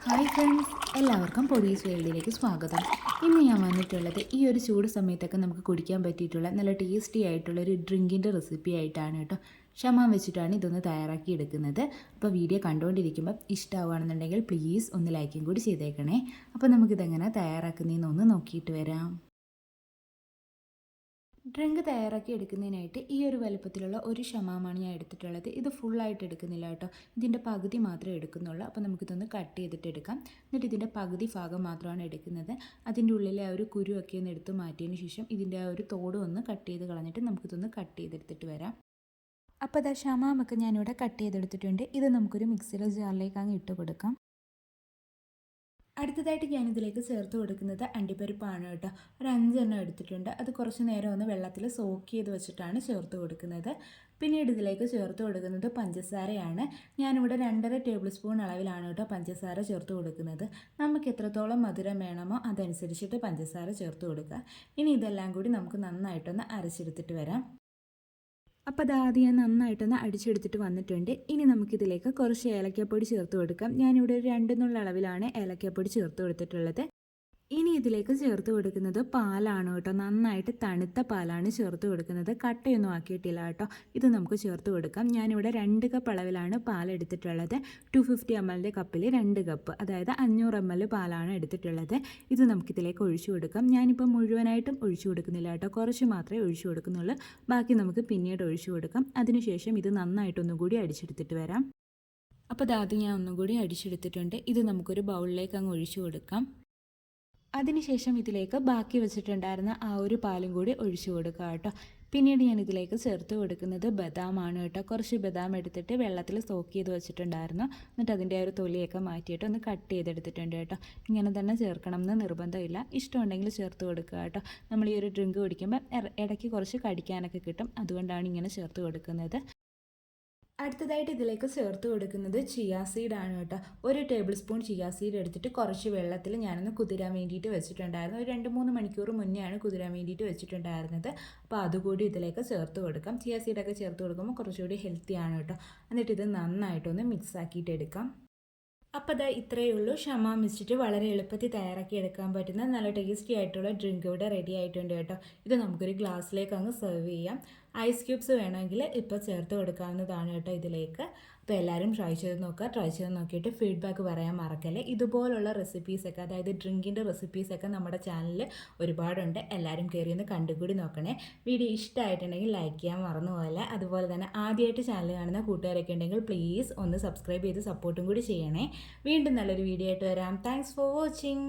Hi friends, എല്ലാവർക്കും പൊടീസ് വേൾഡിലേക്ക് സ്വാഗതം. ഇന്ന് ഞാൻ വന്നിട്ടുള്ളത് ഈ ഒരു ചൂട് സമയത്തൊക്കെ നമുക്ക് കുടിക്കാൻ പറ്റിയിട്ടുള്ള നല്ല ടേസ്റ്റി ആയിട്ടുള്ള ഒരു ഡ്രിങ്കിൻ്റെ റെസിപ്പി ആയിട്ടാണ് കേട്ടോ. ക്ഷമ വെച്ചിട്ടാണ് ഇതൊന്ന് തയ്യാറാക്കി എടുക്കുന്നത്. അപ്പോൾ വീഡിയോ കണ്ടുകൊണ്ടിരിക്കുമ്പോൾ ഇഷ്ടമാവുകയാണെന്നുണ്ടെങ്കിൽ പ്ലീസ് ഒന്ന് ലൈക്കും കൂടി ചെയ്തേക്കണേ. അപ്പോൾ നമുക്കിതെങ്ങനെ തയ്യാറാക്കുന്നതെന്ന് ഒന്ന് നോക്കിയിട്ട് വരാം. ഡ്രിങ്ക് തയ്യാറാക്കി എടുക്കുന്നതിനായിട്ട് ഈ ഒരു വലുപ്പത്തിലുള്ള ഒരു ഷമാമാണ് ഞാൻ എടുത്തിട്ടുള്ളത്. ഇത് ഫുള്ളായിട്ട് എടുക്കുന്നില്ല കേട്ടോ, ഇതിൻ്റെ പകുതി മാത്രമേ എടുക്കുന്നുള്ളൂ. അപ്പോൾ നമുക്കിതൊന്ന് കട്ട് ചെയ്തിട്ട് എടുക്കാം. എന്നിട്ട് ഇതിൻ്റെ പകുതി ഭാഗം മാത്രമാണ് എടുക്കുന്നത്. അതിൻ്റെ ഉള്ളിലെ ആ ഒരു കുരുവൊക്കെ ഒന്ന് എടുത്ത് മാറ്റിയതിന് ശേഷം ഇതിൻ്റെ ആ ഒരു തോടും ഒന്ന് കട്ട് ചെയ്ത് കളഞ്ഞിട്ട് നമുക്കിതൊന്ന് കട്ട് ചെയ്തെടുത്തിട്ട് വരാം. അപ്പോൾ അതാ ഷമാമൊക്കെ ഞാനിവിടെ കട്ട് ചെയ്തെടുത്തിട്ടുണ്ട്. ഇത് നമുക്കൊരു മിക്സിയുടെ ജാറിലേക്ക് അങ്ങ് ഇട്ട് കൊടുക്കാം. അടുത്തതായിട്ട് ഞാനിതിലേക്ക് ചേർത്ത് കൊടുക്കുന്നത് അണ്ടിപ്പരിപ്പാണ് കേട്ടോ. ഒരു 5 എണ്ണം എടുത്തിട്ടുണ്ട്. അത് കുറച്ച് നേരം ഒന്ന് വെള്ളത്തിൽ സോക്ക് ചെയ്ത് വെച്ചിട്ടാണ് ചേർത്ത് കൊടുക്കുന്നത്. പിന്നീട് ഇതിലേക്ക് ചേർത്ത് കൊടുക്കുന്നത് പഞ്ചസാരയാണ്. ഞാനിവിടെ 2.5 ടേബിൾ സ്പൂൺ അളവിലാണ് കേട്ടോ പഞ്ചസാര ചേർത്ത് കൊടുക്കുന്നത്. നമുക്ക് എത്രത്തോളം മധുരം വേണമോ അതനുസരിച്ചിട്ട് പഞ്ചസാര ചേർത്ത് കൊടുക്കുക. ഇനി ഇതെല്ലാം കൂടി നമുക്ക് നന്നായിട്ടൊന്ന് അരച്ചെടുത്തിട്ട് വരാം. അപ്പോൾ അത് ആദ്യം നന്നായിട്ടൊന്ന് അടിച്ചെടുത്തിട്ട് വന്നിട്ടുണ്ട്. ഇനി നമുക്കിതിലേക്ക് കുറച്ച് ഏലക്കാപ്പൊടി ചേർത്ത് കൊടുക്കാം. ഞാനിവിടെ ഒരു 2 നുള്ള അളവിലാണ് ഏലക്കാപ്പൊടി ചേർത്ത് കൊടുത്തിട്ടുള്ളത്. ഇനി ഇതിലേക്ക് ചേർത്ത് കൊടുക്കുന്നത് പാലാണ് കേട്ടോ. നന്നായിട്ട് തണുത്ത പാലാണ് ചേർത്ത് കൊടുക്കുന്നത്. കട്ടയൊന്നും ആക്കിയിട്ടില്ല കേട്ടോ. ഇത് നമുക്ക് ചേർത്ത് കൊടുക്കാം. ഞാനിവിടെ 2 കപ്പ് അളവിലാണ് പാൽ എടുത്തിട്ടുള്ളത്. 250 ml കപ്പിൽ 2 കപ്പ്, അതായത് 500 ml പാലാണ് എടുത്തിട്ടുള്ളത്. ഇത് നമുക്കിതിലേക്ക് ഒഴിച്ചു കൊടുക്കാം. ഞാനിപ്പോൾ മുഴുവനായിട്ടും ഒഴിച്ചു കൊടുക്കുന്നില്ല കേട്ടോ, കുറച്ച് മാത്രമേ ഒഴിച്ചു കൊടുക്കുന്നുള്ളൂ. ബാക്കി നമുക്ക് പിന്നീട് ഒഴിച്ചു കൊടുക്കാം. അതിനുശേഷം ഇത് നന്നായിട്ടൊന്നുകൂടി അടിച്ചെടുത്തിട്ട് വരാം. അപ്പോൾ ആദ്യം ഞാൻ ഒന്നുകൂടി അടിച്ചെടുത്തിട്ടുണ്ട്. ഇത് നമുക്കൊരു ബൗളിലേക്ക് അങ്ങ് ഒഴിച്ചു കൊടുക്കാം. അതിനുശേഷം ഇതിലേക്ക് ബാക്കി വെച്ചിട്ടുണ്ടായിരുന്ന ആ ഒരു പാലും കൂടി ഒഴിച്ചു കൊടുക്കുക കേട്ടോ. പിന്നീട് ഞാൻ ഇതിലേക്ക് ചേർത്ത് കൊടുക്കുന്നത് ബദാമാണ് കേട്ടോ. കുറച്ച് ബദാം എടുത്തിട്ട് വെള്ളത്തിൽ സോക്ക് ചെയ്ത് വെച്ചിട്ടുണ്ടായിരുന്നു. എന്നിട്ട് അതിൻ്റെ ആ ഒരു തൊലിയൊക്കെ മാറ്റിയിട്ട് ഒന്ന് കട്ട് ചെയ്തെടുത്തിട്ടുണ്ട് കേട്ടോ. ഇങ്ങനെ തന്നെ ചേർക്കണം എന്ന് നിർബന്ധമില്ല, ഇഷ്ടമുണ്ടെങ്കിൽ ചേർത്ത് കൊടുക്കുക കേട്ടോ. നമ്മൾ ഈ ഒരു ഡ്രിങ്ക് കുടിക്കുമ്പോൾ ഇടയ്ക്ക് കുറച്ച് കടിക്കാനൊക്കെ കിട്ടും, അതുകൊണ്ടാണ് ഇങ്ങനെ ചേർത്ത് കൊടുക്കുന്നത്. അടുത്തതായിട്ട് ഇതിലേക്ക് ചേർത്ത് കൊടുക്കുന്നത് ചിയാ സീഡാണ് കേട്ടോ. 1 ടേബിൾ സ്പൂൺ ചിയാ സീഡ് എടുത്തിട്ട് കുറച്ച് വെള്ളത്തിൽ ഞാനൊന്ന് കുതിരാൻ വേണ്ടിയിട്ട് വെച്ചിട്ടുണ്ടായിരുന്നു. ഒരു 2-3 മണിക്കൂർ മുന്നെയാണ് കുതിരാൻ വേണ്ടിയിട്ട് വെച്ചിട്ടുണ്ടായിരുന്നത്. അപ്പോൾ അതുകൂടി ഇതിലേക്ക് ചേർത്ത് കൊടുക്കാം. ചിയാ സീഡൊക്കെ ചേർത്ത് കൊടുക്കുമ്പോൾ കുറച്ചുകൂടി ഹെൽത്തിയാണ് കേട്ടോ. എന്നിട്ട് ഇത് നന്നായിട്ടൊന്ന് മിക്സ് ആക്കിയിട്ട് എടുക്കാം. അപ്പോൾ ദാ ഇത്രയേ ഉള്ളൂ. ഷമാം വെച്ചിട്ട് വളരെ എളുപ്പത്തിൽ തയ്യാറാക്കി എടുക്കാൻ പറ്റുന്ന നല്ല ടേസ്റ്റി ആയിട്ടുള്ള ഡ്രിങ്ക് ഇവിടെ റെഡി ആയിട്ടുണ്ട് കേട്ടോ. ഇത് നമുക്കൊരു ഗ്ലാസ്സിലേക്ക് അങ്ങ് സെർവ് ചെയ്യാം. ഐസ് ക്യൂബ്സ് വേണമെങ്കിൽ ഇപ്പോൾ ചേർത്ത് കൊടുക്കാവുന്നതാണ് കേട്ടോ ഇതിലേക്ക്. അപ്പോൾ എല്ലാവരും ട്രൈ ചെയ്ത് നോക്കുക. ട്രൈ ചെയ്ത് നോക്കിയിട്ട് ഫീഡ്ബാക്ക് പറയാൻ മറക്കല്ലേ. ഇതുപോലുള്ള റെസിപ്പീസൊക്കെ, അതായത് ഡ്രിങ്കിൻ്റെ റെസിപ്പീസൊക്കെ നമ്മുടെ ചാനലിൽ ഒരുപാടുണ്ട്. എല്ലാവരും കയറി ഒന്ന് കണ്ടുകൂടി നോക്കണേ. വീഡിയോ ഇഷ്ടമായിട്ടുണ്ടെങ്കിൽ ലൈക്ക് ചെയ്യാൻ മറന്നു പോകല്ലേ. അതുപോലെ തന്നെ ആദ്യമായിട്ട് ചാനൽ കാണുന്ന കൂട്ടുകാരൊക്കെ ഉണ്ടെങ്കിൽ പ്ലീസ് ഒന്ന് സബ്സ്ക്രൈബ് ചെയ്ത് സപ്പോർട്ടും കൂടി ചെയ്യണേ. വീണ്ടും നല്ലൊരു വീഡിയോ ആയിട്ട് വരാം. Thanks for watching.